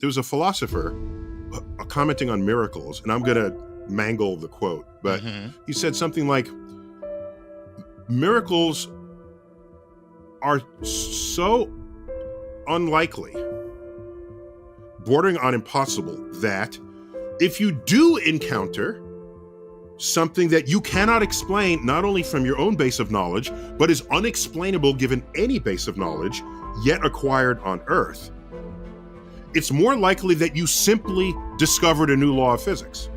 there was a philosopher commenting on miracles, and I'm going to mangle the quote, but he said something like, miracles are so unlikely, bordering on impossible, that if you do encounter something that you cannot explain, not only from your own base of knowledge, but is unexplainable given any base of knowledge yet acquired on Earth, it's more likely that you simply discovered a new law of physics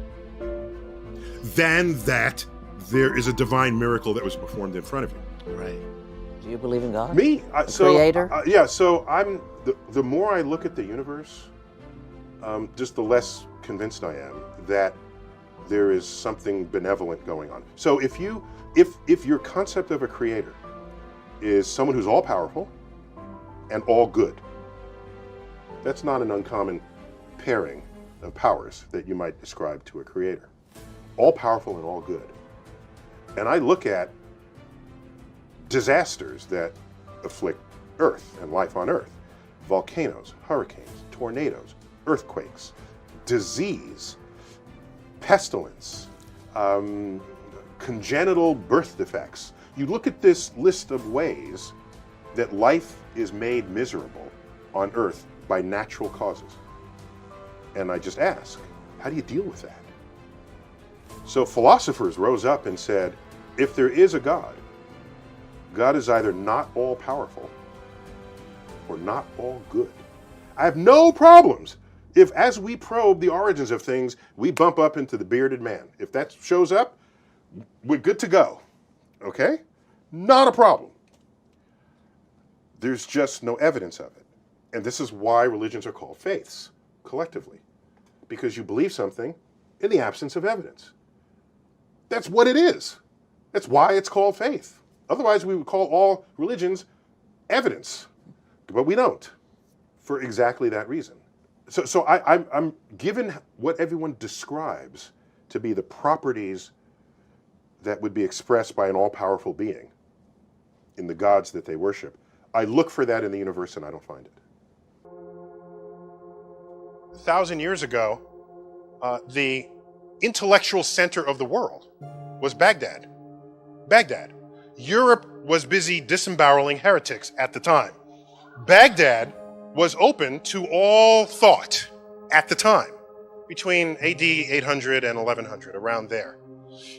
than that there is a divine miracle that was performed in front of you. Right. Do you believe in God? Me? Creator? Yeah, so I'm, the more I look at the universe, just the less convinced I am that there is something benevolent going on. So if your concept of a creator is someone who's all powerful and all good, that's not an uncommon pairing of powers that you might describe to a creator. All powerful and all good. And I look at disasters that afflict Earth and life on Earth. Volcanoes, hurricanes, tornadoes, earthquakes, disease, pestilence, congenital birth defects. You look at this list of ways that life is made miserable on Earth by natural causes. And I just ask, how do you deal with that? So philosophers rose up and said, if there is a God, God is either not all powerful or not all good. I have no problems if, as we probe the origins of things, we bump up into the bearded man. If that shows up, we're good to go. Okay? Not a problem. There's just no evidence of it. And this is why religions are called faiths, collectively. Because you believe something in the absence of evidence. That's what it is. That's why it's called faith. Otherwise, we would call all religions evidence. But we don't, for exactly that reason. So I'm given what everyone describes to be the properties that would be expressed by an all-powerful being in the gods that they worship. I look for that in the universe and I don't find it. 1,000 years ago, the intellectual center of the world was Baghdad. Baghdad. Europe was busy disemboweling heretics at the time. Baghdad was open to all thought at the time, between AD 800 and 1100, around there.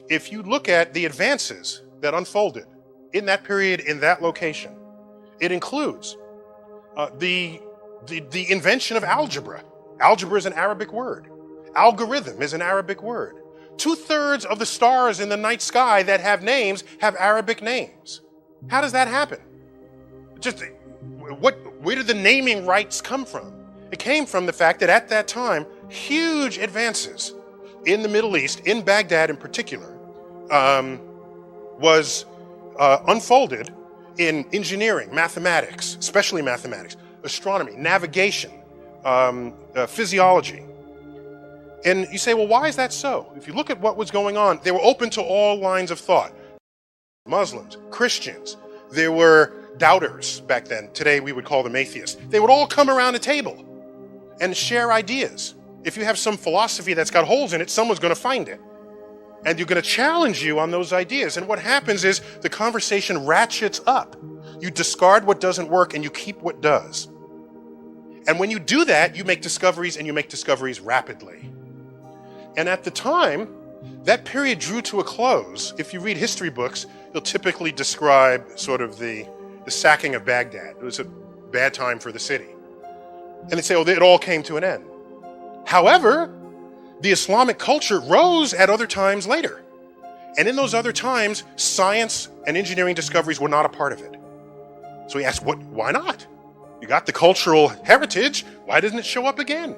If you look at the advances that unfolded in that period, in that location, it includes the invention of algebra. Algebra is an Arabic word. Algorithm is an Arabic word. 2/3 of the stars in the night sky that have names have Arabic names. How does that happen? Where did the naming rights come from? It came from the fact that at that time, huge advances in the Middle East, in Baghdad in particular, was unfolded in engineering, mathematics, especially mathematics, astronomy, navigation, physiology. And you say, well, why is that so? If you look at what was going on, they were open to all lines of thought. Muslims, Christians, there were doubters back then. Today we would call them atheists. They would all come around a table and share ideas. If you have some philosophy that's got holes in it, someone's going to find it. And you're going to challenge you on those ideas. And what happens is the conversation ratchets up. You discard what doesn't work and you keep what does. And when you do that, you make discoveries, and you make discoveries rapidly. And at the time, that period drew to a close. If you read history books, you'll typically describe sort of the sacking of Baghdad. It was a bad time for the city. And they say, oh, it all came to an end. However, the Islamic culture rose at other times later. And in those other times, science and engineering discoveries were not a part of it. So he asked, why not? You got the cultural heritage, why doesn't it show up again?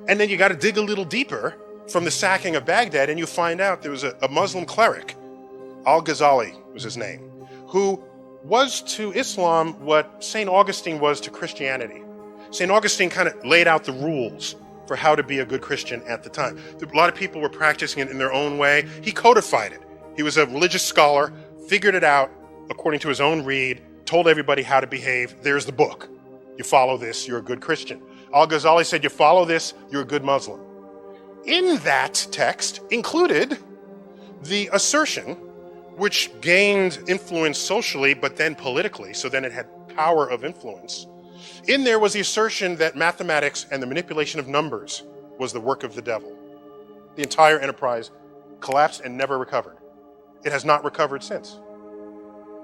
And then you got to dig a little deeper from the sacking of Baghdad, and you find out there was a Muslim cleric, Al-Ghazali was his name, who was to Islam what St. Augustine was to Christianity. St. Augustine kind of laid out the rules for how to be a good Christian at the time. A lot of people were practicing it in their own way. He codified it. He was a religious scholar, figured it out according to his own read, told everybody how to behave. There's the book. You follow this, you're a good Christian. Al-Ghazali said, you follow this, you're a good Muslim. In that text included the assertion, which gained influence socially, but then politically, so then it had power of influence. In there was the assertion that mathematics and the manipulation of numbers was the work of the devil. The entire enterprise collapsed and never recovered. It has not recovered since.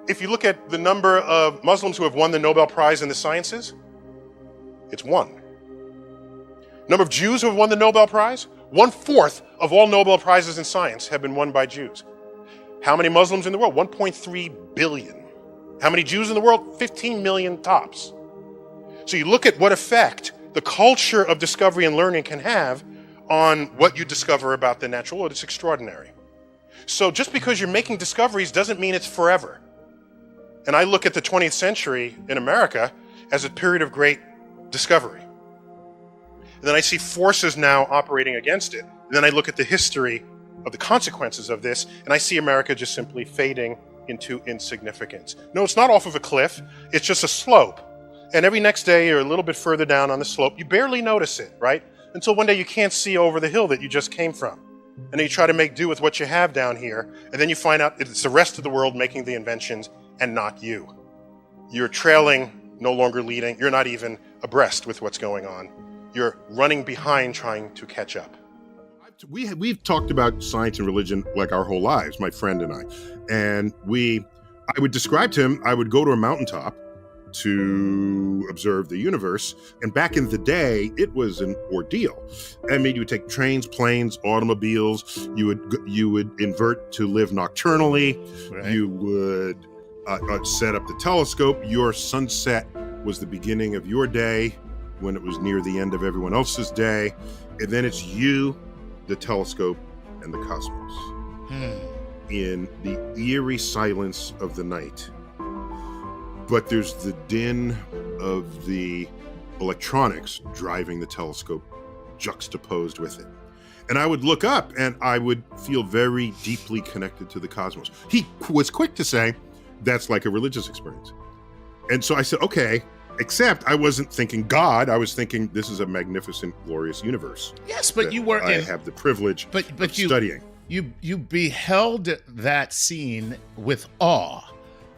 If you look at the number of Muslims who have won the Nobel Prize in the sciences, it's 1. Number of Jews who have won the Nobel Prize, 1/4 of all Nobel Prizes in science have been won by Jews. How many Muslims in the world? 1.3 billion. How many Jews in the world? 15 million tops. So you look at what effect the culture of discovery and learning can have on what you discover about the natural world. It's extraordinary. So just because you're making discoveries doesn't mean it's forever. And I look at the 20th century in America as a period of great discovery. And then I see forces now operating against it. And then I look at the history of the consequences of this, and I see America just simply fading into insignificance. No, it's not off of a cliff, it's just a slope. And every next day you're a little bit further down on the slope. You barely notice it, right? Until one day you can't see over the hill that you just came from. And then you try to make do with what you have down here, and then you find out it's the rest of the world making the inventions and not you. You're trailing, no longer leading. You're not even abreast with what's going on. You're running behind trying to catch up. We've talked about science and religion like our whole lives, my friend and I. And I would describe to him, I would go to a mountaintop to observe the universe. And back in the day, it was an ordeal. I mean, you would take trains, planes, automobiles. You would invert to live nocturnally. Right. You would set up the telescope. Your sunset was the beginning of your day when it was near the end of everyone else's day. And then it's you, the telescope, and the cosmos in the eerie silence of the night. But there's the din of the electronics driving the telescope juxtaposed with it. And I would look up and I would feel very deeply connected to the cosmos. He was quick to say, that's like a religious experience. And so I said, okay, except I wasn't thinking God. I was thinking this is a magnificent, glorious universe. Yes, but you were. I have the privilege of studying. You beheld that scene with awe.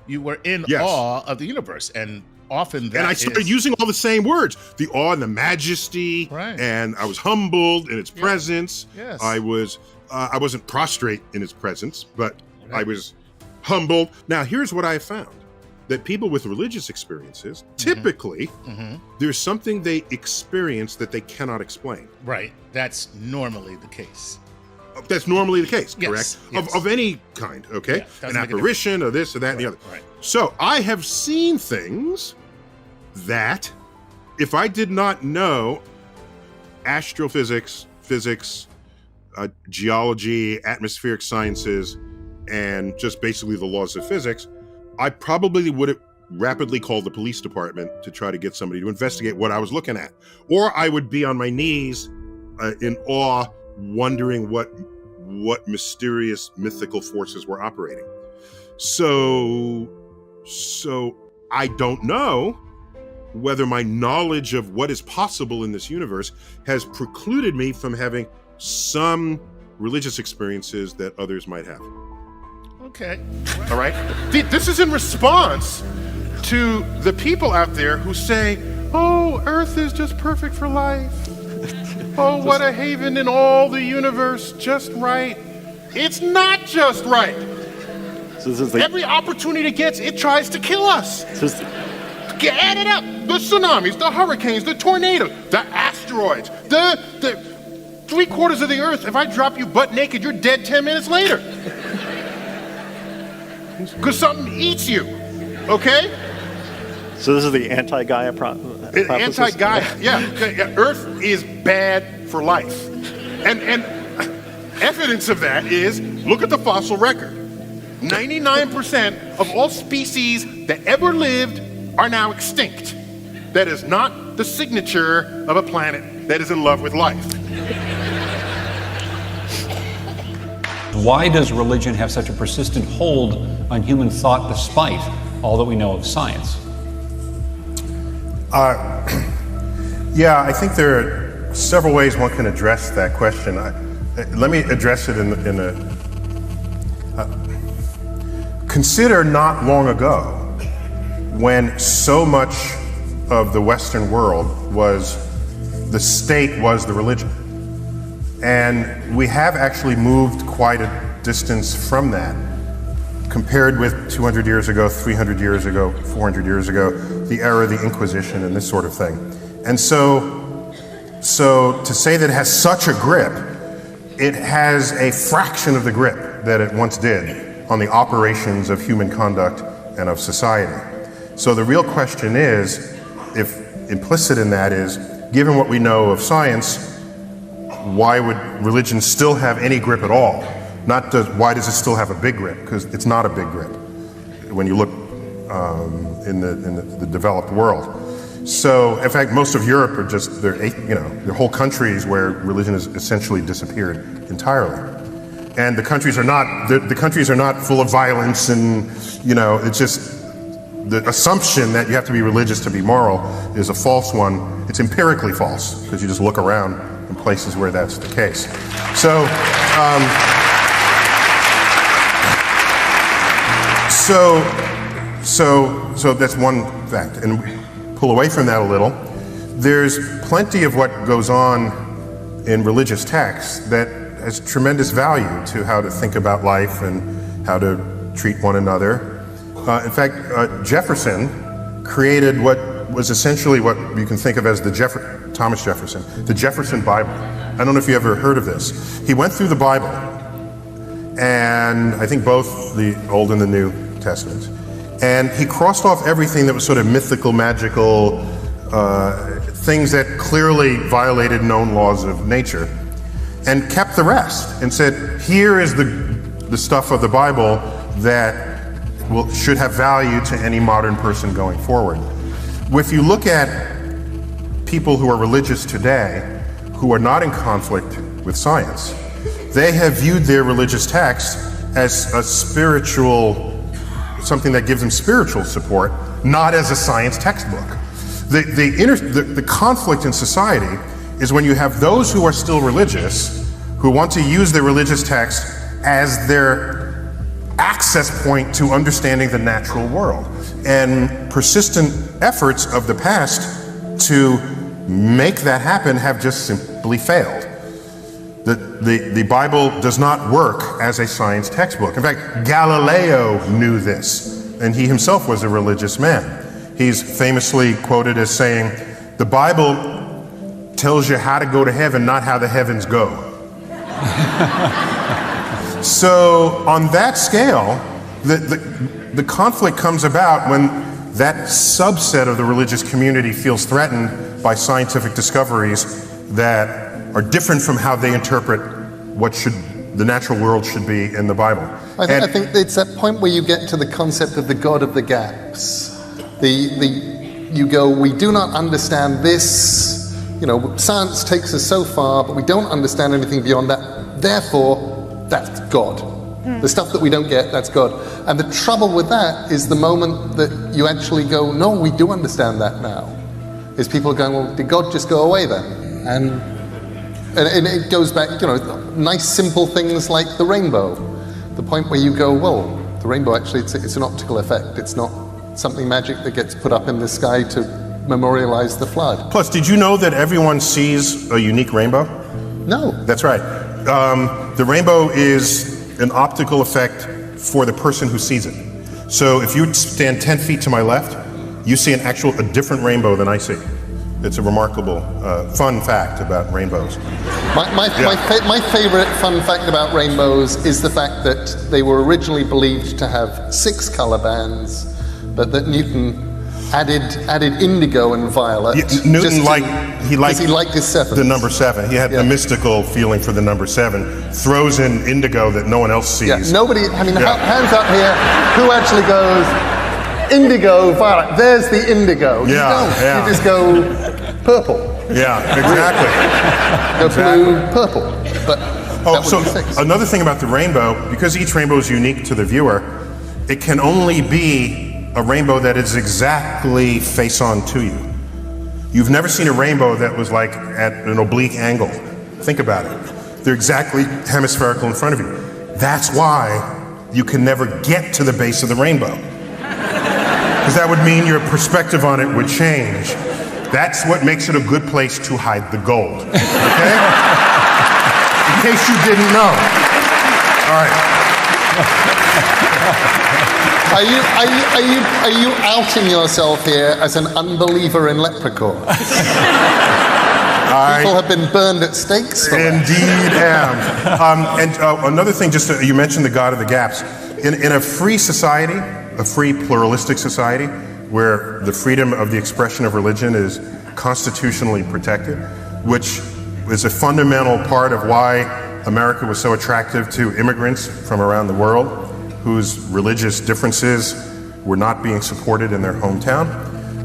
You were in awe of the universe, and often that. And I started using all the same words: the awe and the majesty. Right. And I was humbled in its presence. Yes. I wasn't prostrate in its presence, but I was humbled. Now, here's what I found. That people with religious experiences, typically, there's something they experience that they cannot explain. Right. That's normally the case. That's normally the case, yes, correct? Yes. Of any kind, okay? Yeah, an apparition or this or that and the other. Right. So I have seen things that if I did not know astrophysics, physics, geology, atmospheric sciences, and just basically the laws of physics, I probably would have rapidly called the police department to try to get somebody to investigate what I was looking at. Or I would be on my knees in awe, wondering what mysterious mythical forces were operating. So I don't know whether my knowledge of what is possible in this universe has precluded me from having some religious experiences that others might have. Okay. All right. This is in response to the people out there who say, oh, Earth is just perfect for life. Oh, what a haven in all the universe, just right. It's not just right. So this is every opportunity it gets, it tries to kill us. Add it up. The tsunamis, the hurricanes, the tornadoes, the asteroids, the 3/4 of the Earth. If I drop you butt naked, you're dead 10 minutes later. Because something eats you, okay? So this is the anti-Gaia hypothesis? Anti-Gaia, yeah. Earth is bad for life. And evidence of that is, look at the fossil record. 99% of all species that ever lived are now extinct. That is not the signature of a planet that is in love with life. Why does religion have such a persistent hold on human thought despite all that we know of science? Yeah, I think there are several ways one can address that question. Let me address it in a consider not long ago when so much of the Western world was the state was the religion. And we have actually moved quite a distance from that compared with 200 years ago, 300 years ago, 400 years ago, the era of the Inquisition and this sort of thing. And so to say that it has such a grip, it has a fraction of the grip that it once did on the operations of human conduct and of society. So the real question is, if implicit in that is, given what we know of science, why would religion still have any grip at all? Not why does it still have a big grip? Because it's not a big grip when you look in the developed world. So, in fact, most of Europe are just, they're whole countries where religion has essentially disappeared entirely. And the countries are not full of violence and, it's just, the assumption that you have to be religious to be moral is a false one. It's empirically false, because you just look around in places where that's the case. So, so that's one fact. And pull away from that a little. There's plenty of what goes on in religious texts that has tremendous value to how to think about life and how to treat one another. In fact, Jefferson created what was essentially what you can think of as Thomas Jefferson, the Jefferson Bible. I don't know if you ever heard of this. He went through the Bible, and I think both the Old and the New Testaments, and he crossed off everything that was sort of mythical, magical, things that clearly violated known laws of nature, and kept the rest, and said, here is the stuff of the Bible that should have value to any modern person going forward. If you look at people who are religious today, who are not in conflict with science, they have viewed their religious text as a spiritual, something that gives them spiritual support, not as a science textbook. The conflict in society is when you have those who are still religious, who want to use their religious text as their access point to understanding the natural world. And persistent efforts of the past to make that happen have just simply failed. The Bible does not work as a science textbook. In fact, Galileo knew this, and he himself was a religious man. He's famously quoted as saying, the Bible tells you how to go to heaven, not how the heavens go. So on that scale, the conflict comes about when that subset of the religious community feels threatened by scientific discoveries that are different from how they interpret what the natural world should be in the Bible. I think it's that point where you get to the concept of the God of the gaps. You go, we do not understand this, science takes us so far, but we don't understand anything beyond that. Therefore, that's God. The stuff that we don't get, that's God. And the trouble with that is the moment that you actually go, no, we do understand that now, is people going, well, did God just go away then? And it goes back, nice simple things like the rainbow. The point where you go, well, the rainbow actually, it's an optical effect. It's not something magic that gets put up in the sky to memorialize the flood. Plus, did you know that everyone sees a unique rainbow? No. That's right. The rainbow is an optical effect for the person who sees it. So if you stand 10 feet to my left, you see a different rainbow than I see. It's a remarkable, fun fact about rainbows. My favorite fun fact about rainbows is the fact that they were originally believed to have 6 color bands, but that Newton added indigo and violet. Yeah, Newton he liked his 7. The number 7. He had a mystical feeling for the number 7. Throws in indigo that no one else sees. Yeah, nobody. Hands up here. Who actually goes indigo, violet? There's the indigo. You don't. You just go purple. Yeah, exactly. Blue, purple. But so another thing about the rainbow, because each rainbow is unique to the viewer, it can only be a rainbow that is exactly face on to you. You've never seen a rainbow that was like at an oblique angle. Think about it. They're exactly hemispherical in front of you. That's why you can never get to the base of the rainbow. Because that would mean your perspective on it would change. That's what makes it a good place to hide the gold. Okay? In case you didn't know. All right. Are you outing yourself here as an unbeliever in leprechauns? People have been burned at stakes for that. Indeed am. Another thing, you mentioned the God of the gaps. In a free society, a free pluralistic society, where the freedom of the expression of religion is constitutionally protected, which is a fundamental part of why America was so attractive to immigrants from around the world, whose religious differences were not being supported in their hometown.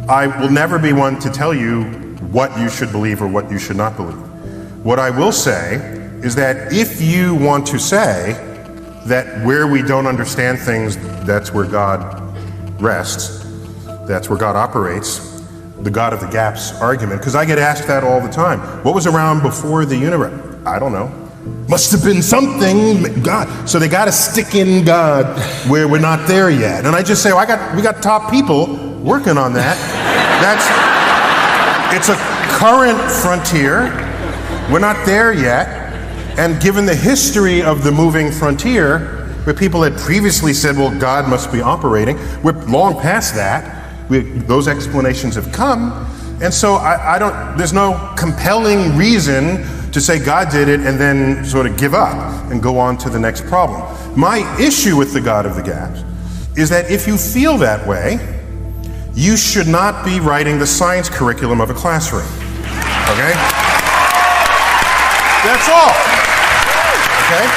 I will never be one to tell you what you should believe or what you should not believe. What I will say is that if you want to say that where we don't understand things, that's where God rests, that's where God operates, the God of the gaps argument, because I get asked that all the time. What was around before the universe? I don't know. Must have been something, God. So they got to stick in God where we're not there yet. And I just say, we got top people working on that. It's a current frontier. We're not there yet. And given the history of the moving frontier, where people had previously said, well, God must be operating, we're long past that. Those explanations have come. And so there's no compelling reason to say God did it and then sort of give up and go on to the next problem. My issue with the God of the gaps is that if you feel that way, you should not be writing the science curriculum of a classroom. Okay? That's all. Okay?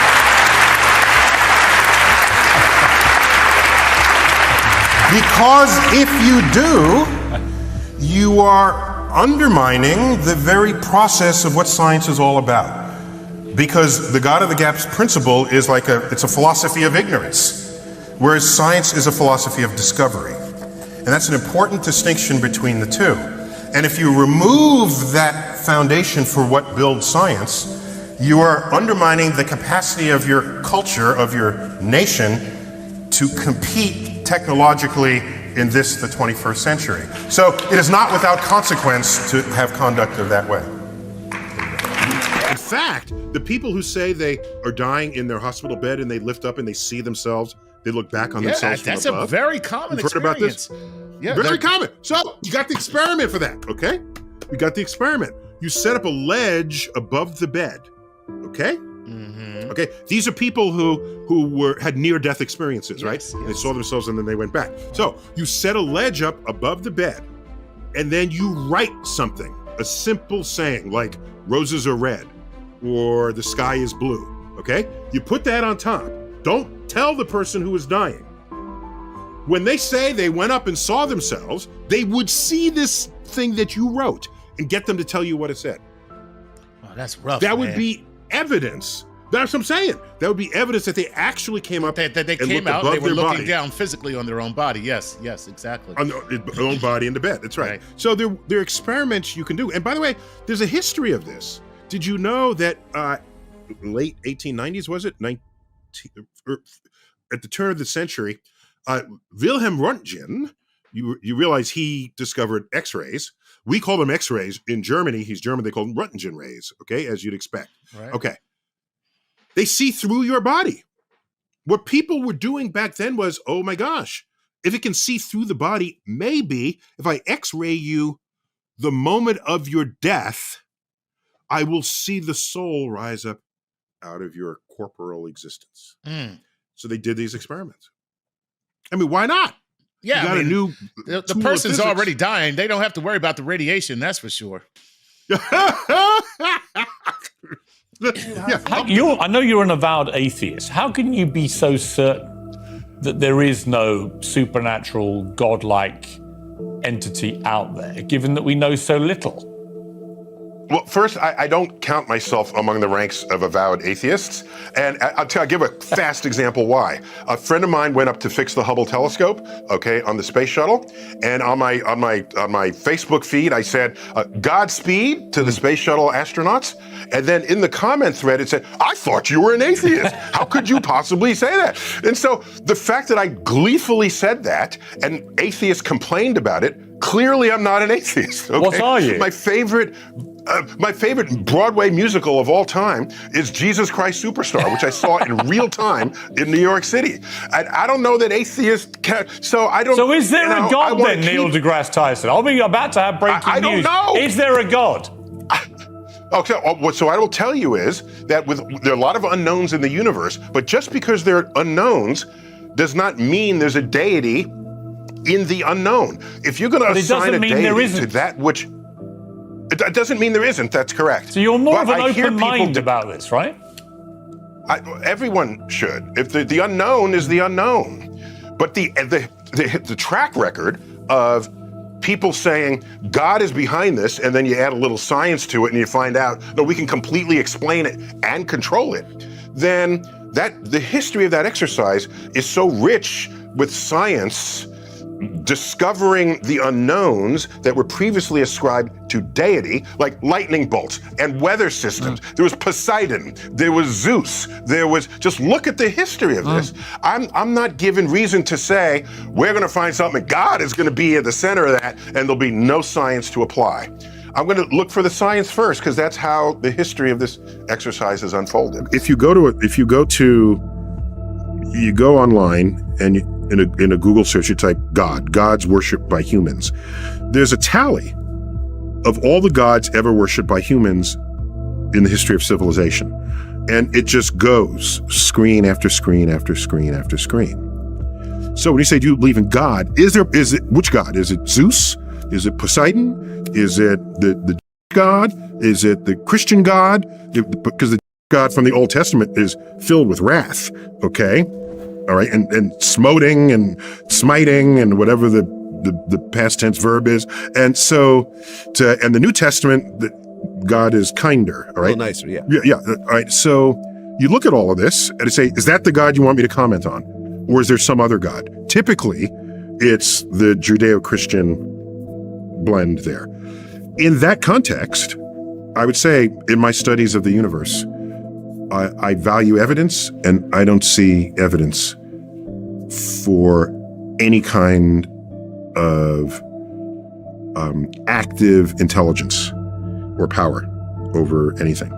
Because if you do, you are undermining the very process of what science is all about. Because the God of the gaps principle is it's a philosophy of ignorance, whereas science is a philosophy of discovery. And that's an important distinction between the two. And if you remove that foundation for what builds science, you are undermining the capacity of your culture, of your nation, to compete technologically in the 21st century. So it is not without consequence to have conduct of that way. In fact, the people who say they are dying in their hospital bed and they lift up and they see themselves, they look back on themselves from above. That's a very common experience. Heard about this? Yeah, very common. So you got the experiment for that, okay? We got the experiment. You set up a ledge above the bed, okay? Mm-hmm. Okay. These are people who had near-death experiences, right? Yes. They saw themselves and then they went back. So you set a ledge up above the bed, and then you write something, a simple saying like "roses are red" or "the sky is blue." Okay. You put that on top. Don't tell the person who is dying. When they say they went up and saw themselves, they would see this thing that you wrote and get them to tell you what it said. Oh, that's rough. That would be evidence. That's what I'm saying. That would be evidence that they actually came up. That they came out, they were looking down physically on their own body. Yes, exactly. On their own body in the bed. That's right. So there are experiments you can do. And by the way, there's a history of this. Did you know that late 1890s, was it? At the turn of the century, Wilhelm Röntgen, you realize he discovered X-rays. We call them X-rays. In Germany, he's German, they call them Röntgen rays, okay, as you'd expect. Right. Okay. They see through your body. What people were doing back then was, oh my gosh, if it can see through the body, maybe if I X-ray you the moment of your death, I will see the soul rise up out of your corporal existence. So they did these experiments. I mean, why not? Yeah, the person's already dying. They don't have to worry about the radiation, that's for sure. I know you're an avowed atheist. How can you be so certain that there is no supernatural, godlike entity out there, given that we know so little? Well, first, I don't count myself among the ranks of avowed atheists, and I'll give a fast example why. A friend of mine went up to fix the Hubble telescope, okay, on the space shuttle, and on my Facebook feed, I said, Godspeed to the space shuttle astronauts, and then in the comment thread, it said, I thought you were an atheist. How could you possibly say that? And so the fact that I gleefully said that, and atheists complained about it, clearly I'm not an atheist. Okay? What are you? My favorite Broadway musical of all time is Jesus Christ Superstar, which I saw in real time in New York City. I don't know that atheists can, so I don't. So is there a God then, Neil deGrasse Tyson? I'll be about to have breaking news. I don't know. Is there a God? Okay, so what I will tell you is that there are a lot of unknowns in the universe, but just because there are unknowns does not mean there's a deity in the unknown. If you're going to assign a deity to that which, it doesn't mean there isn't. That's correct. So you're more of an open mind about this, right? Everyone should. If the unknown is the unknown, but the track record of people saying God is behind this, and then you add a little science to it, and you find out no, we can completely explain it and control it, then the history of that exercise is so rich with science discovering the unknowns that were previously ascribed to deity, like lightning bolts and weather systems. There was Poseidon, there was Zeus, just look at the history of this. I'm not given reason to say, we're gonna find something, God is gonna be at the center of that, and there'll be no science to apply. I'm gonna look for the science first, because that's how the history of this exercise is unfolded. If you go online and in a Google search, you type Gods worshipped by humans. There's a tally of all the gods ever worshipped by humans in the history of civilization. And it just goes screen after screen after screen after screen. So when you say, do you believe in God? Which God? Is it Zeus? Is it Poseidon? Is it the God? Is it the Christian God? Because the God from the Old Testament is filled with wrath, okay? All right, and smoting and smiting and whatever the past tense verb is. And so, and the New Testament, God is kinder, all right? A little nicer, yeah. Yeah, all right. So you look at all of this and say, is that the God you want me to comment on? Or is there some other God? Typically, it's the Judeo-Christian blend there. In that context, I would say in my studies of the universe, I value evidence, and I don't see evidence for any kind of active intelligence or power over anything.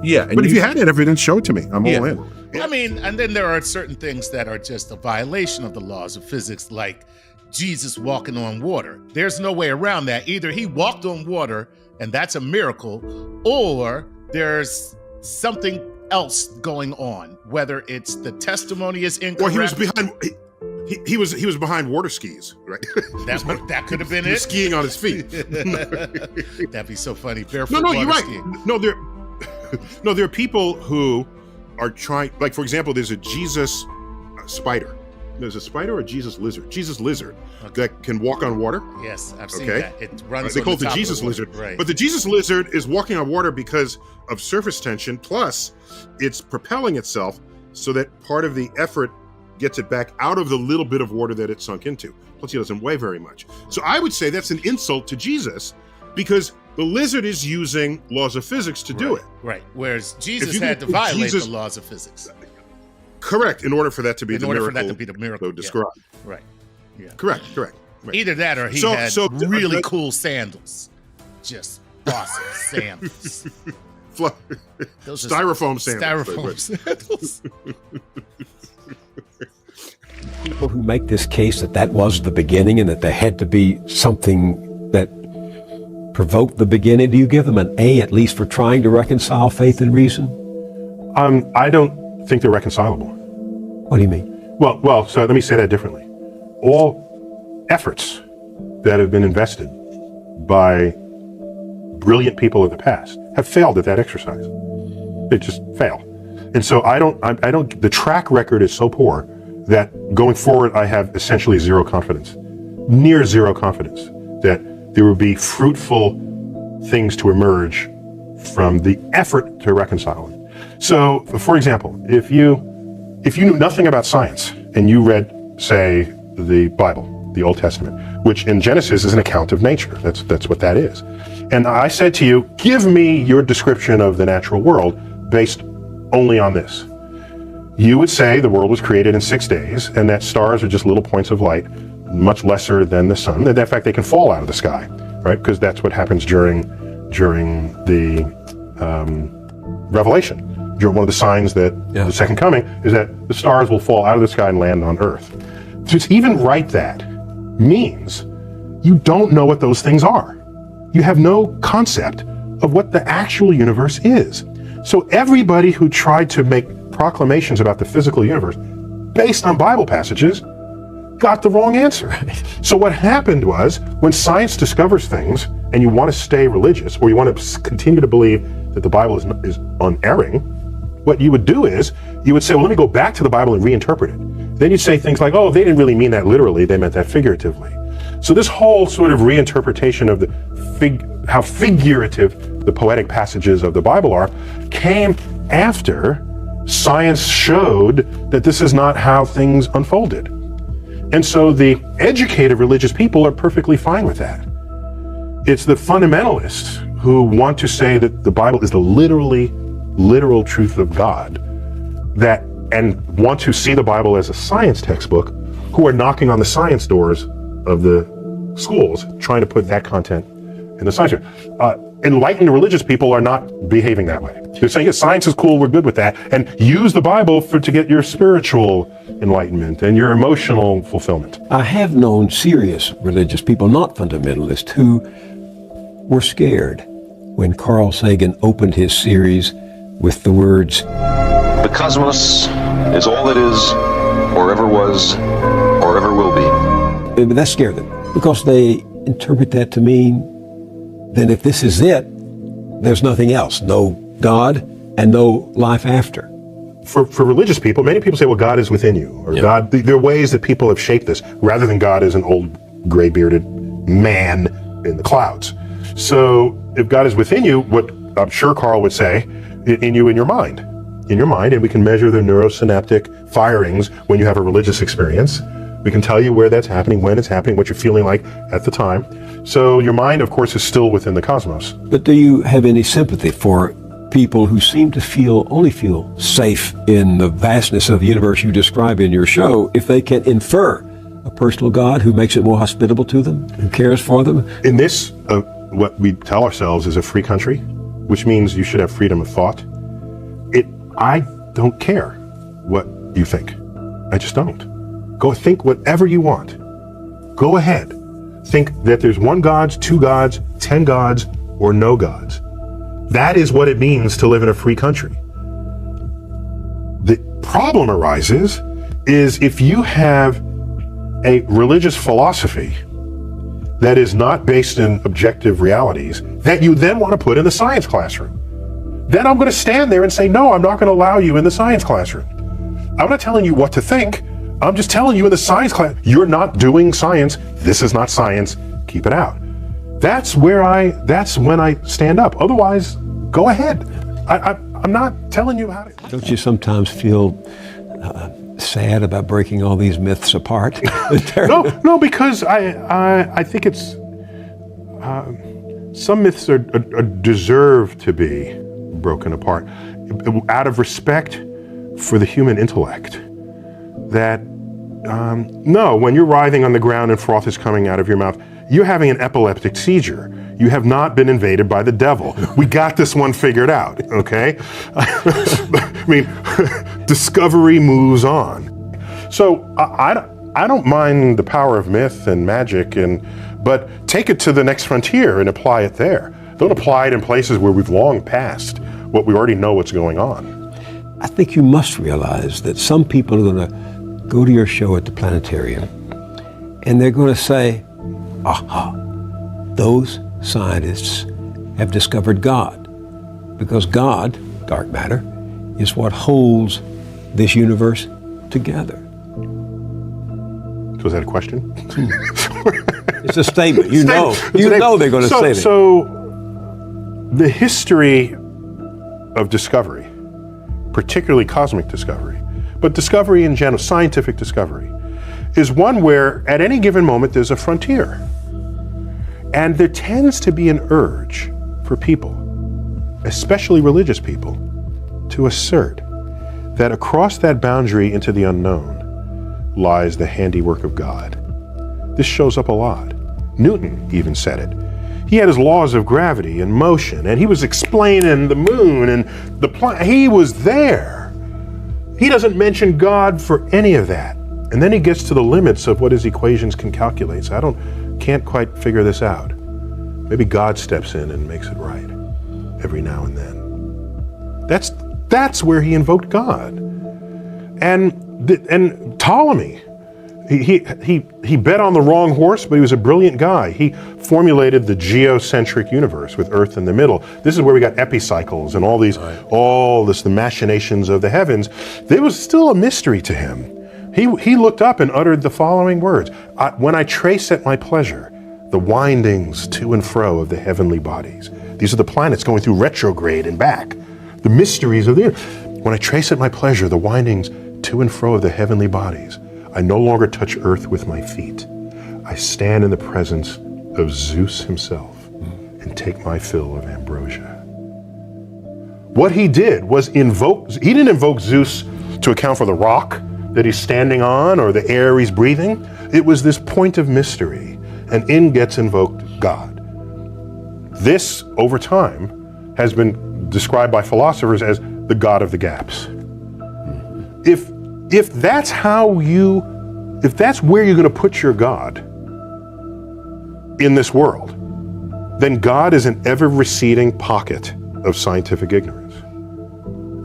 Yeah. But if you had evidence, show it to me. I'm all in. I mean, and then there are certain things that are just a violation of the laws of physics, like Jesus walking on water. There's no way around that. Either he walked on water, and that's a miracle, or there's something else going on, whether it's the testimony is incorrect. Or he was behind. He was behind water skis, right? That could have been it. Skiing on his feet. That'd be so funny. Barefoot. No, you're right. Skiing. There are people who are trying. Like, for example, there's a Jesus spider. There's a spider or a Jesus lizard. Jesus lizard that can walk on water. Yes, I've seen that. It runs. They call it the Jesus lizard. Right. But the Jesus lizard is walking on water because of surface tension. Plus, it's propelling itself so that part of the effort gets it back out of the little bit of water that it sunk into. Plus, he doesn't weigh very much. So I would say that's an insult to Jesus, because the lizard is using laws of physics to do it. Right. Whereas Jesus had to violate the laws of physics. Correct. In order for that to be the miracle described. Yeah. Right. Yeah. Correct. Right. Either that or he had really cool sandals. Just awesome sandals. Styrofoam sandals. Styrofoam sandals. People who make this case that was the beginning and that there had to be something that provoked the beginning, do you give them an A at least for trying to reconcile faith and reason? I don't think they're reconcilable. What do you mean? Well, so let me say that differently. All efforts that have been invested by brilliant people of the past have failed at that exercise. They just fail. And so the track record is so poor that going forward, I have essentially zero confidence, near zero confidence, that there will be fruitful things to emerge from the effort to reconcile them. So, for example, if you knew nothing about science and you read, say, the Bible, the Old Testament, which in Genesis is an account of nature. That's what that is. And I said to you, give me your description of the natural world based only on this. You would say the world was created in 6 days and that stars are just little points of light, much lesser than the sun. And in fact, they can fall out of the sky, right? Because that's what happens during the Revelation. One of the signs that the second coming is that the stars will fall out of the sky and land on Earth. To even write that means you don't know what those things are. You have no concept of what the actual universe is. So everybody who tried to make proclamations about the physical universe based on Bible passages got the wrong answer. So what happened was, when science discovers things and you want to stay religious, or you want to continue to believe that the Bible is unerring, what you would do is, you would say, well, let me go back to the Bible and reinterpret it. Then you'd say things like, oh, they didn't really mean that literally, they meant that figuratively. So this whole sort of reinterpretation of how figurative the poetic passages of the Bible are came after science showed that this is not how things unfolded. And so the educated religious people are perfectly fine with that. It's the fundamentalists who want to say that the Bible is the literal truth of God, and want to see the Bible as a science textbook, who are knocking on the science doors of the schools, trying to put that content in the science. Enlightened religious people are not behaving that way. They're saying, yes, science is cool, we're good with that, and use the Bible to get your spiritual enlightenment and your emotional fulfillment. I have known serious religious people, not fundamentalists, who were scared when Carl Sagan opened his series with the words, "The cosmos is all that is, or ever was, or ever will be." That scared them, because they interpret that to mean that if this is it, there's nothing else, no God and no life after. For religious people, many people say, well, God is within you, or God, there are ways that people have shaped this, rather than God is an old gray-bearded man in the clouds. So if God is within you, what I'm sure Carl would say, in your mind, and we can measure the neurosynaptic firings when you have a religious experience. We can tell you where that's happening, when it's happening, what you're feeling like at the time. So your mind, of course, is still within the cosmos. But do you have any sympathy for people who seem to only feel safe in the vastness of the universe you describe in your show, if they can infer a personal God who makes it more hospitable to them, who cares for them? In this, what we tell ourselves is a free country, which means you should have freedom of thought. I don't care what you think. I just don't. Go think whatever you want. Go ahead. Think that there's one God, 2 gods, 10 gods, or no gods. That is what it means to live in a free country. The problem arises is if you have a religious philosophy that is not based in objective realities that you then want to put in the science classroom. Then I'm going to stand there and say, no, I'm not going to allow you in the science classroom. I'm not telling you what to think. I'm just telling you in the science class, you're not doing science. This is not science. Keep it out. That's when I stand up. Otherwise, go ahead. I'm not telling you how to. Don't you sometimes feel sad about breaking all these myths apart? No, because I think it's some myths are deserve to be broken apart out of respect for the human intellect. That no, when you're writhing on the ground and froth is coming out of your mouth, you're having an epileptic seizure. You have not been invaded by the devil. We got this one figured out, okay? I mean, discovery moves on. So I don't mind the power of myth and magic, but take it to the next frontier and apply it there. Don't apply it in places where we've long passed what we already know what's going on. I think you must realize that some people are going to go to your show at the planetarium and they're going to say, aha, those scientists have discovered God, because God, dark matter, is what holds this universe together. So is that a question? It's a statement. You know they're going to say that. So The history of discovery, particularly cosmic discovery, but discovery in general, scientific discovery, is one where at any given moment there's a frontier. And there tends to be an urge for people, especially religious people, to assert that across that boundary into the unknown lies the handiwork of God. This shows up a lot. Newton even said it. He had his laws of gravity and motion, and he was explaining the moon and the planet. He was there. He doesn't mention God for any of that. And then he gets to the limits of what his equations can calculate. So can't quite figure this out. Maybe God steps in and makes it right every now and then. That's where he invoked God. And Ptolemy, he bet on the wrong horse, but he was a brilliant guy. He formulated the geocentric universe with Earth in the middle. This is where we got epicycles and the machinations of the heavens. There was still a mystery to him. He looked up and uttered the following words: when I trace at my pleasure the windings to and fro of the heavenly bodies. These are the planets going through retrograde and back. The mysteries of the earth. When I trace at my pleasure the windings to and fro of the heavenly bodies, I no longer touch earth with my feet. I stand in the presence of Zeus himself and take my fill of ambrosia. What he did was he didn't invoke Zeus to account for the rock that he's standing on or the air he's breathing. It was this point of mystery, and in gets invoked God. This, over time, has been described by philosophers as the God of the gaps. If that's where you're going to put your God in this world, then God is an ever-receding pocket of scientific ignorance.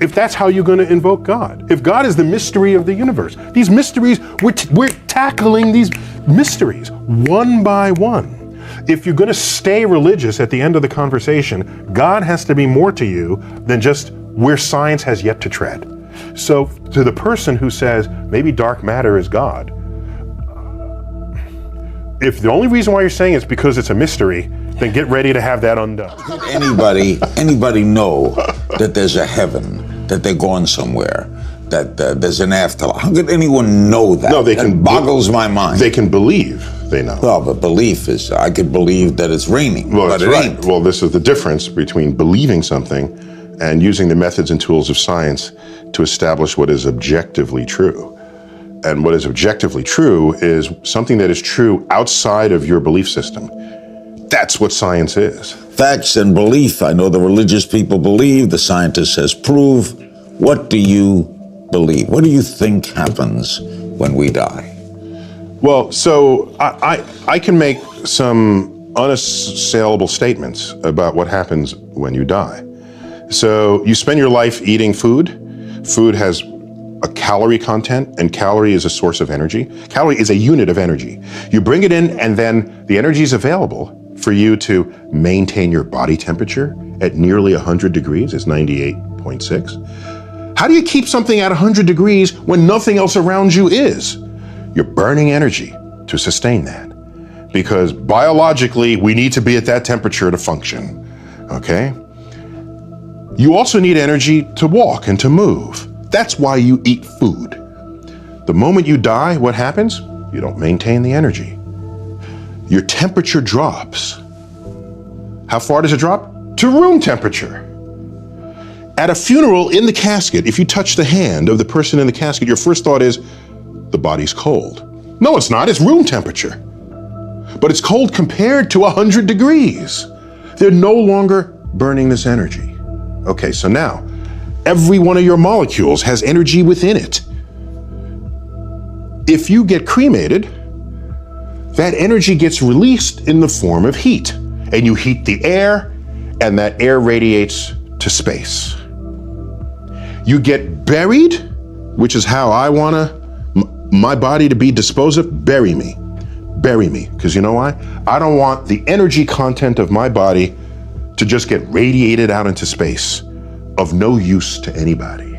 If that's how you're going to invoke God, if God is the mystery of the universe, these mysteries, we're tackling these mysteries one by one. If you're going to stay religious at the end of the conversation, God has to be more to you than just where science has yet to tread. So to the person who says maybe dark matter is God, if the only reason why you're saying it's because it's a mystery, then get ready to have that undone. Anybody know that there's a heaven, that they're going somewhere, that there's an afterlife? How could anyone know that? No, that boggles my mind. They can believe they know. Well, but belief is, I could believe that it's raining, but it ain't. Well, this is the difference between believing something and using the methods and tools of science to establish what is objectively true. And what is objectively true is something that is true outside of your belief system. That's what science is. Facts and belief. I know the religious people believe, the scientist says prove. What do you believe? What do you think happens when we die? Well, so I can make some unassailable statements about what happens when you die. So you spend your life eating food. Food has a calorie content, and calorie is a source of energy. Calorie is a unit of energy. You bring it in, and then the energy is available for you to maintain your body temperature at nearly 100 degrees. It's 98.6. How do you keep something at 100 degrees when nothing else around you is? You're burning energy to sustain that. Because biologically, we need to be at that temperature to function, okay? You also need energy to walk and to move. That's why you eat food. The moment you die, what happens? You don't maintain the energy. Your temperature drops. How far does it drop? To room temperature. At a funeral, in the casket, if you touch the hand of the person in the casket, your first thought is, the body's cold. No, it's not, it's room temperature. But it's cold compared to 100 degrees. They're no longer burning this energy. Okay, so now, every one of your molecules has energy within it. If you get cremated, that energy gets released in the form of heat. And you heat the air, and that air radiates to space. You get buried, which is how I want my body to be disposed of. Bury me. Bury me. Because you know why? I don't want the energy content of my body to just get radiated out into space, of no use to anybody.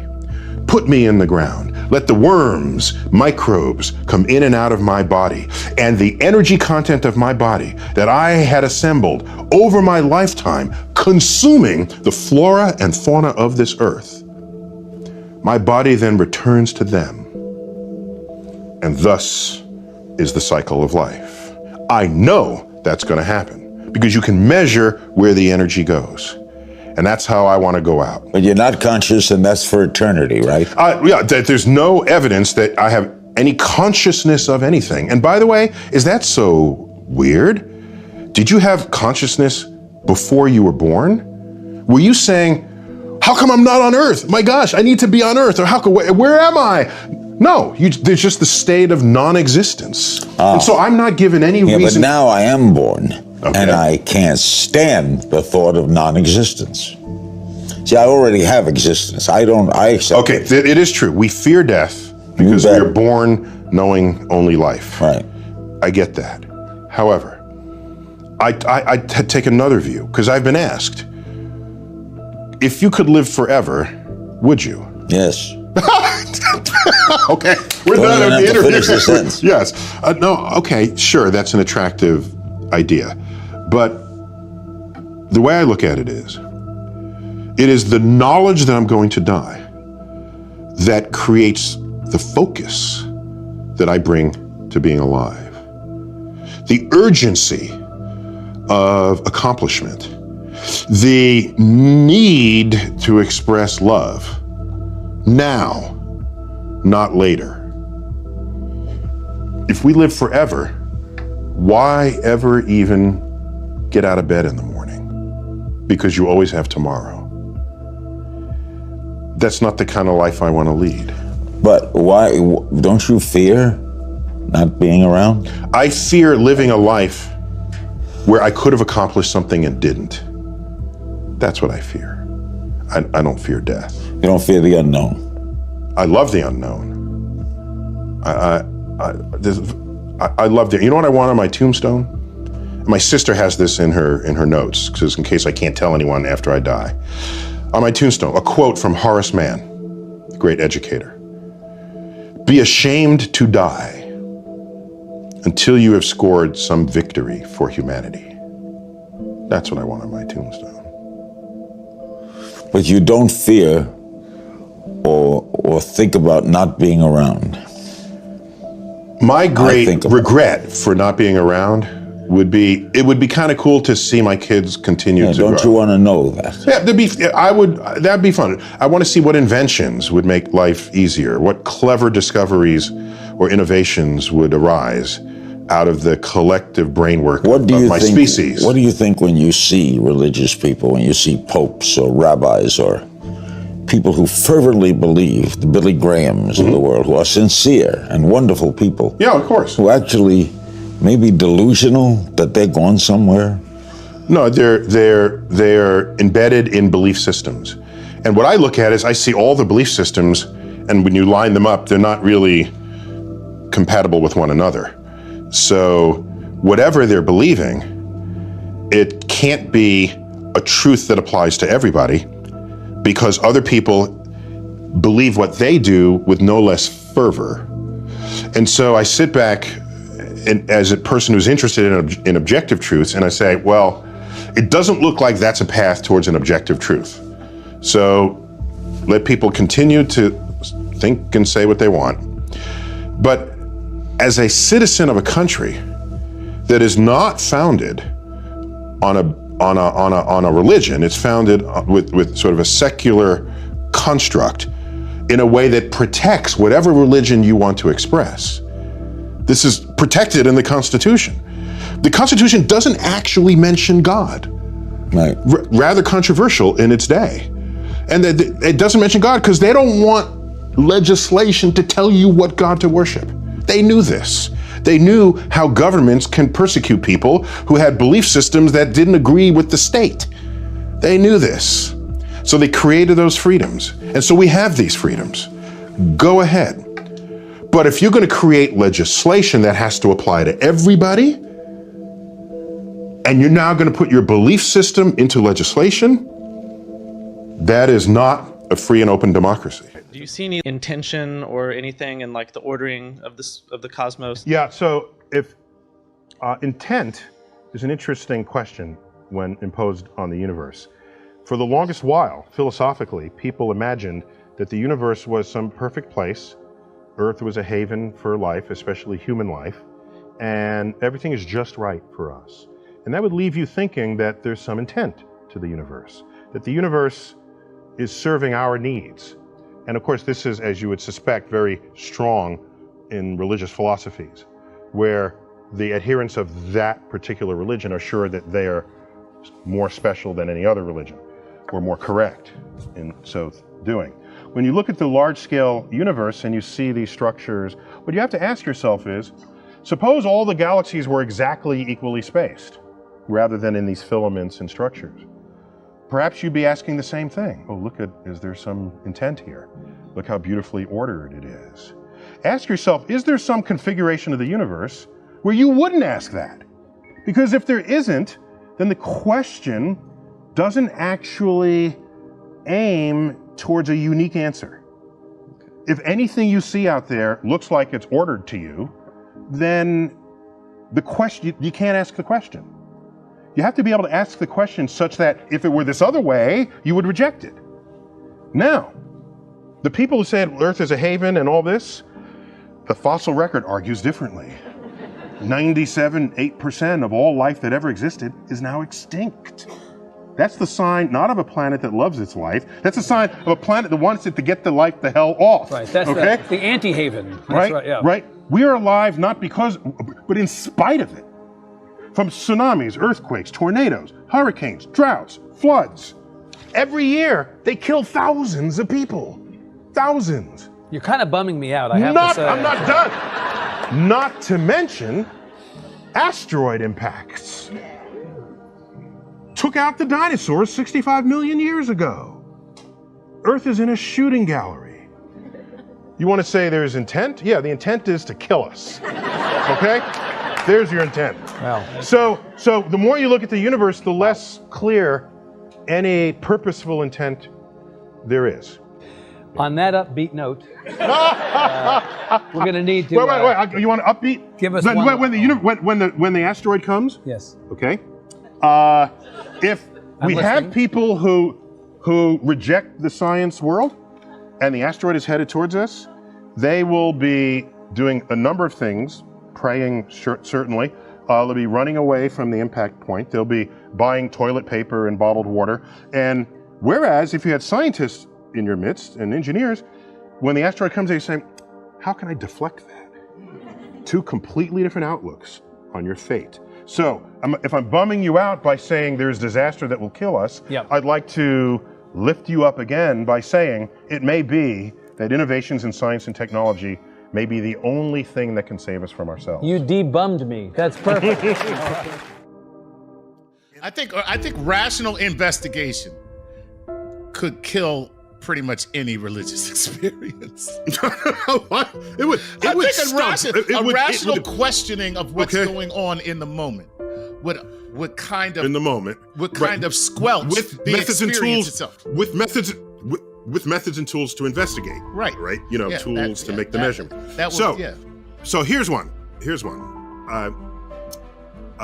Put me in the ground. Let the worms, microbes come in and out of my body, and the energy content of my body that I had assembled over my lifetime consuming the flora and fauna of this earth, my body then returns to them. And thus is the cycle of life. I know that's going to happen because you can measure where the energy goes. And that's how I want to go out. But you're not conscious, and that's for eternity, right? Yeah, there's no evidence that I have any consciousness of anything. And by the way, is that so weird? Did you have consciousness before you were born? Were you saying, how come I'm not on Earth? My gosh, I need to be on Earth. Or where am I? No, there's just the state of non-existence. And so I'm not given any reason. But now I am born, and I can't stand the thought of non-existence. See, I already have existence. I accept Okay, it is true. We fear death because we are born knowing only life. Right. I get that. However, I take another view, because I've been asked, if you could live forever, would you? Yes. Okay, we're done with the interview. Yes. No, okay, sure, that's an attractive idea. But the way I look at it is the knowledge that I'm going to die that creates the focus that I bring to being alive. The urgency of accomplishment, the need to express love now, not later. If we live forever, why ever even get out of bed in the morning? Because you always have tomorrow. That's not the kind of life I want to lead. But why, don't you fear not being around? I fear living a life where I could have accomplished something and didn't. That's what I fear. I don't fear death. You don't fear the unknown? I love the unknown. I love the, you know what I want on my tombstone? My sister has this in her notes, because in case I can't tell anyone after I die. On my tombstone, a quote from Horace Mann, the great educator. Be ashamed to die until you have scored some victory for humanity. That's what I want on my tombstone. But you don't fear or think about not being around? My great regret for not being around would be, it would be kind of cool to see my kids continue to grow. Don't you want to know that? Yeah, that'd be fun. I want to see what inventions would make life easier, what clever discoveries or innovations would arise out of the collective brainwork of my species. What do you think when you see religious people, when you see popes or rabbis or people who fervently believe, the Billy Grahams of the world, who are sincere and wonderful people? Yeah, of course. Who actually may be delusional that they're going somewhere? No, they're embedded in belief systems. And what I look at is I see all the belief systems, and when you line them up, they're not really compatible with one another. So whatever they're believing, it can't be a truth that applies to everybody, because other people believe what they do with no less fervor. And so I sit back as a person who's interested in objective truths, and I say, well, it doesn't look like that's a path towards an objective truth. So let people continue to think and say what they want. But as a citizen of a country that is not founded on a religion, it's founded with sort of a secular construct in a way that protects whatever religion you want to express. This is protected in the Constitution. The Constitution doesn't actually mention God. Right. Rather controversial in its day. And it doesn't mention God because they don't want legislation to tell you what God to worship. They knew this. They knew how governments can persecute people who had belief systems that didn't agree with the state. They knew this. So they created those freedoms. And so we have these freedoms. Go ahead. But if you're going to create legislation that has to apply to everybody, and you're now going to put your belief system into legislation, that is not a free and open democracy. Do you see any intention or anything in like the ordering of the cosmos? Yeah, so if intent is an interesting question when imposed on the universe. For the longest while, philosophically, people imagined that the universe was some perfect place. Earth was a haven for life, especially human life, and everything is just right for us. And that would leave you thinking that there's some intent to the universe, that the universe is serving our needs. And of course, this is, as you would suspect, very strong in religious philosophies, where the adherents of that particular religion are sure that they are more special than any other religion, or more correct in so doing. When you look at the large-scale universe and you see these structures, what you have to ask yourself is, suppose all the galaxies were exactly equally spaced, rather than in these filaments and structures. Perhaps you'd be asking the same thing. Oh, look at, is there some intent here? Look how beautifully ordered it is. Ask yourself, is there some configuration of the universe where you wouldn't ask that? Because if there isn't, then the question doesn't actually aim towards a unique answer. If anything you see out there looks like it's ordered to you, then the question, you can't ask the question. You have to be able to ask the question such that if it were this other way, you would reject it. Now, the people who said Earth is a haven and all this, the fossil record argues differently. 97.8% of all life that ever existed is now extinct. That's the sign not of a planet that loves its life. That's a sign of a planet that wants it to get the life the hell off. Right, that's okay? the anti-haven. That's right, yeah. Right. We are alive not because, but in spite of it. From tsunamis, earthquakes, tornadoes, hurricanes, droughts, floods. Every year, they kill thousands of people. Thousands. You're kind of bumming me out, I have to say. I'm not done. Not to mention asteroid impacts. Took out the dinosaurs 65 million years ago. Earth is in a shooting gallery. You want to say there's intent? Yeah, the intent is to kill us. Okay? There's your intent. Wow. So the more you look at the universe, the less clear any purposeful intent there is. On that upbeat note, we're going to need to. Wait. You want an upbeat? Give us when the asteroid comes. Yes. Okay. If we have people who reject the science world, and the asteroid is headed towards us, they will be doing a number of things. Praying, certainly. They'll be running away from the impact point. They'll be buying toilet paper and bottled water. And whereas if you had scientists in your midst and engineers, when the asteroid comes, they say, how can I deflect that? Two completely different outlooks on your fate. So if I'm bumming you out by saying there's disaster that will kill us, I'd like to lift you up again by saying it may be that innovations in science and technology may be the only thing that can save us from ourselves. You debummed me. That's perfect. I think rational investigation could kill pretty much any religious experience. What? A rational questioning of what's going on in the moment would kind of in the moment would kind of squelch with the methods and experience tools itself. With methods and tools to investigate. Right. You know, tools to make the measurement. So here's one.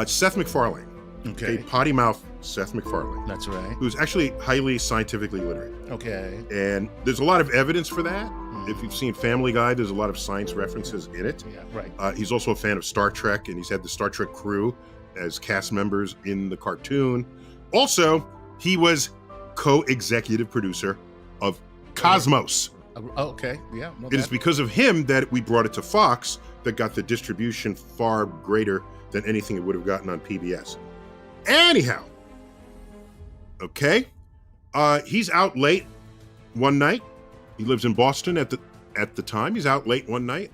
Seth MacFarlane. Okay. Potty mouth Seth MacFarlane. That's right. Who's actually highly scientifically literate. Okay. And there's a lot of evidence for that. If you've seen Family Guy, there's a lot of science references in it. Yeah, right. He's also a fan of Star Trek, and he's had the Star Trek crew as cast members in the cartoon. Also, he was co-executive producer of Cosmos. Okay, yeah. It is because of him that we brought it to Fox that got the distribution far greater than anything it would have gotten on PBS. Anyhow, okay, he's out late one night. He lives in Boston at the time. He's out late one night.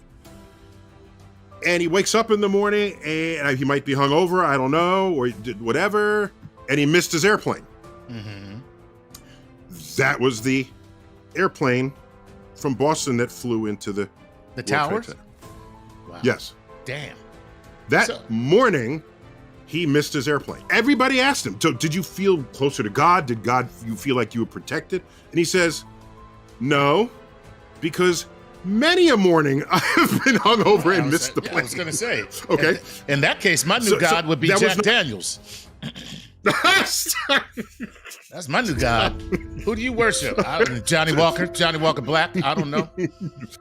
And he wakes up in the morning, and he might be hungover, I don't know, or he did whatever, and he missed his airplane. Mm-hmm. That was the airplane from Boston that flew into the towers? Wow. Yes. Damn. That morning, he missed his airplane. Everybody asked him, so did you feel closer to God? Did you feel like you were protected? And he says, no, because many a morning I have been hungover and missed the plane. I was going to say. Okay. In that case, my new God would be Jack Daniels. That's my new God. Who do you worship? Johnny Walker Black. I don't know.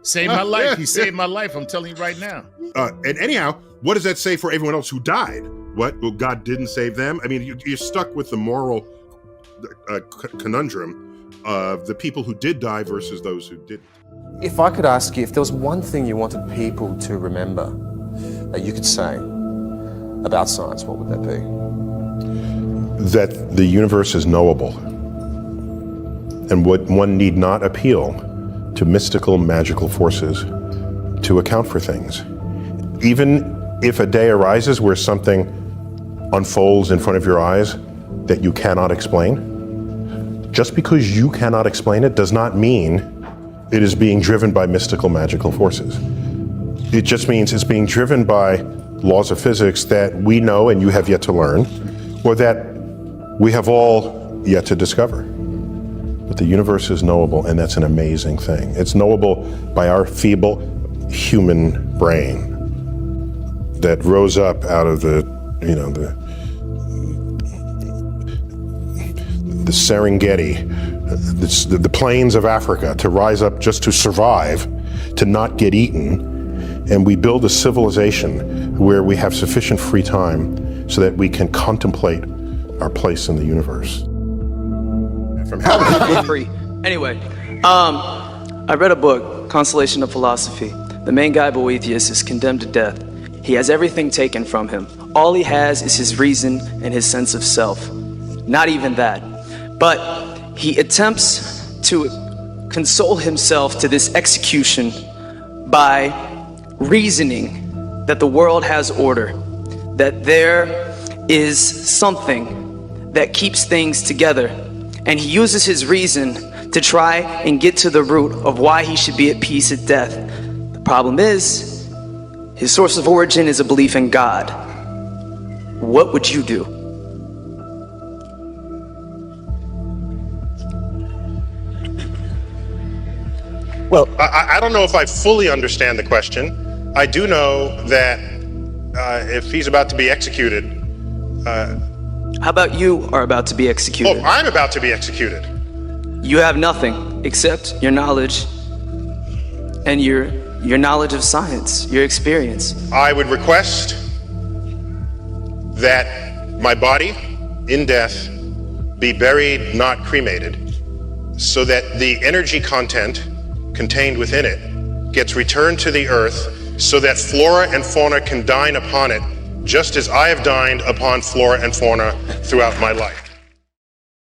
Saved my life. He saved my life. I'm telling you right now. And anyhow, what does that say for everyone else who died? What? Well, God didn't save them? I mean, you're stuck with the moral conundrum of the people who did die versus those who didn't. If I could ask you, if there was one thing you wanted people to remember that you could say about science, what would that be? That the universe is knowable, and one need not appeal to mystical, magical forces to account for things. Even if a day arises where something unfolds in front of your eyes that you cannot explain, just because you cannot explain it does not mean it is being driven by mystical, magical forces. It just means it's being driven by laws of physics that we know and you have yet to learn, or that we have all yet to discover. But the universe is knowable, and that's an amazing thing. It's knowable by our feeble human brain that rose up out of the Serengeti, the plains of Africa, to rise up just to survive, to not get eaten. And we build a civilization where we have sufficient free time so that we can contemplate our place in the universe. Anyway, I read a book, Consolation of Philosophy. The main guy, Boethius, is condemned to death. He has everything taken from him. All he has is his reason and his sense of self. Not even that. But he attempts to console himself to this execution by reasoning that the world has order, that there is something that keeps things together. And he uses his reason to try and get to the root of why he should be at peace at death. The problem is, his source of origin is a belief in God. What would you do? Well, I don't know if I fully understand the question. I do know that if he's about to be executed... How about you are about to be executed? Oh, I'm about to be executed. You have nothing except your knowledge and your knowledge of science, your experience. I would request that my body in death be buried, not cremated, so that the energy content contained within it gets returned to the earth so that flora and fauna can dine upon it, just as I have dined upon flora and fauna throughout my life.